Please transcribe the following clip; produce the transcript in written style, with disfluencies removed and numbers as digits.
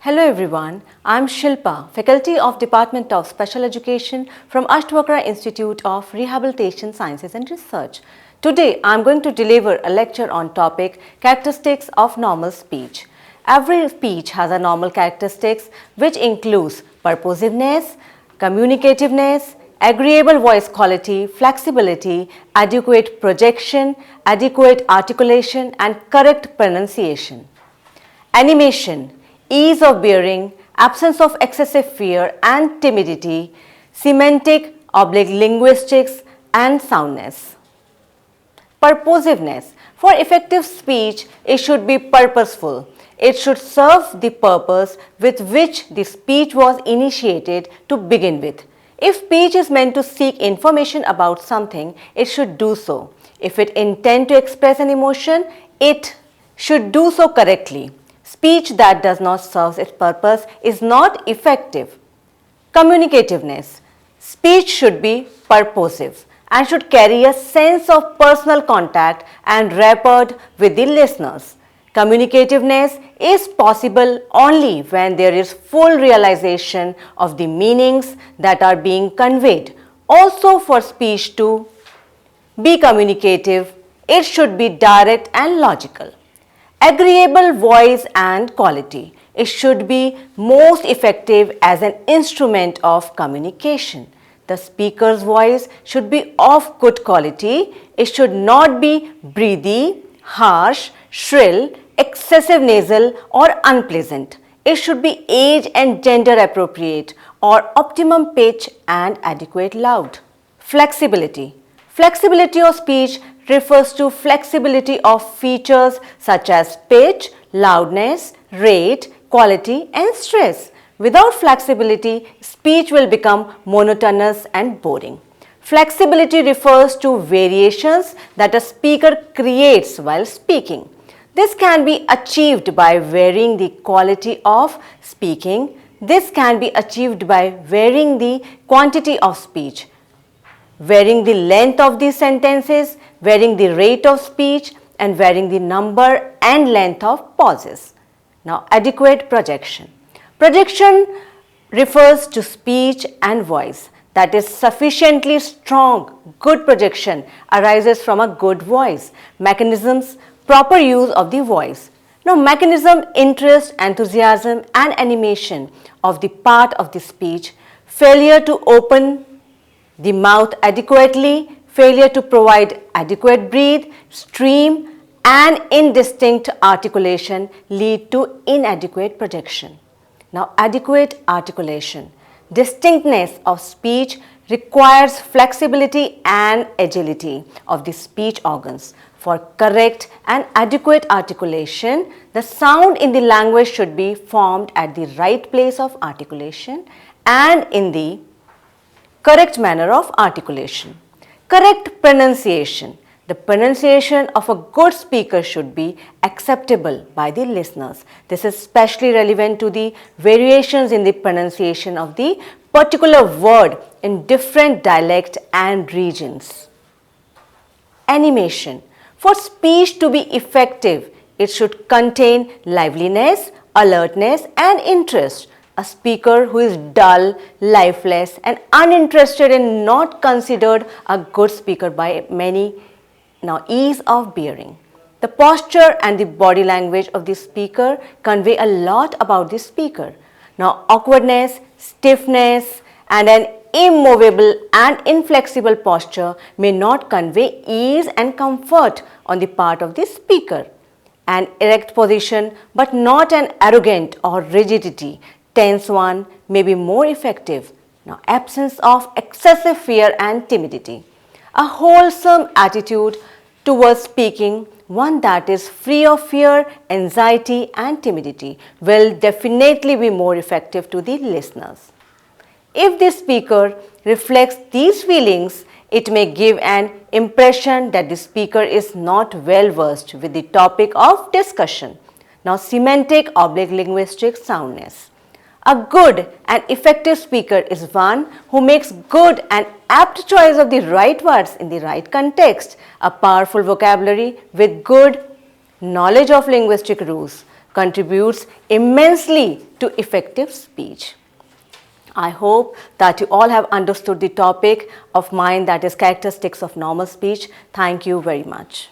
Hello everyone, I am Shilpa, Faculty of Department of Special Education from Ashtavakra Institute of Rehabilitation Sciences and Research. Today I am going to deliver a lecture on topic characteristics of normal speech. Every speech has a normal characteristics which includes purposiveness, communicativeness, agreeable voice quality, flexibility, adequate projection, adequate articulation and correct pronunciation. Animation, ease of bearing, absence of excessive fear and timidity, semantic/linguistics and soundness. Purposiveness. For effective speech, it should be purposeful. It should serve the purpose with which the speech was initiated to begin with. If speech is meant to seek information about something, it should do so. If it intends to express an emotion, it should do so correctly. Speech that does not serve its purpose is not effective. Communicativeness. Speech should be purposive and should carry a sense of personal contact and rapport with the listeners. Communicativeness is possible only when there is full realization of the meanings that are being conveyed. Also, for speech to be communicative, it should be direct and logical. Agreeable voice and quality. It should be most effective as an instrument of communication. The speaker's voice should be of good quality. It should not be breathy, harsh, shrill, excessive nasal or unpleasant. It should be age and gender appropriate or optimum pitch and adequate loud. Flexibility. Flexibility of speech refers to flexibility of features such as pitch, loudness, rate, quality and stress. Without flexibility, speech will become monotonous and boring. Flexibility refers to variations that a speaker creates while speaking. This can be achieved by varying the quality of speaking. This can be achieved by varying the quantity of speech, varying the length of the sentences, varying the rate of speech and varying the number and length of pauses. Now, adequate projection. Projection refers to speech and voice that is sufficiently strong. Good projection arises from a good voice. Mechanisms, proper use of the voice. Now, mechanism, interest, enthusiasm and animation of the part of the speech, failure to open the mouth adequately, failure to provide adequate breath, stream and indistinct articulation lead to inadequate projection. Now, adequate articulation. Distinctness of speech requires flexibility and agility of the speech organs. For correct and adequate articulation, the sound in the language should be formed at the right place of articulation and in the correct manner of articulation. Correct pronunciation. The pronunciation of a good speaker should be acceptable by the listeners. This is especially relevant to the variations in the pronunciation of the particular word in different dialect and regions. Animation. For speech to be effective, it should contain liveliness, alertness and interest. A speaker who is dull, lifeless and uninterested is not considered a good speaker by many. Now, ease of bearing. The posture and the body language of the speaker convey a lot about the speaker. Now, awkwardness, stiffness and an immovable and inflexible posture may not convey ease and comfort on the part of the speaker. An erect position but not an arrogant or rigidity, tense one may be more effective. Now, absence of excessive fear and timidity. A wholesome attitude towards speaking, one that is free of fear, anxiety and timidity, will definitely be more effective to the listeners. If the speaker reflects these feelings, it may give an impression that the speaker is not well versed with the topic of discussion. Now, semantic/linguistic soundness. A good and effective speaker is one who makes good and apt choice of the right words in the right context, a powerful vocabulary with good knowledge of linguistic rules, contributes immensely to effective speech. I hope that you all have understood the topic of mine, that is characteristics of normal speech. Thank you very much.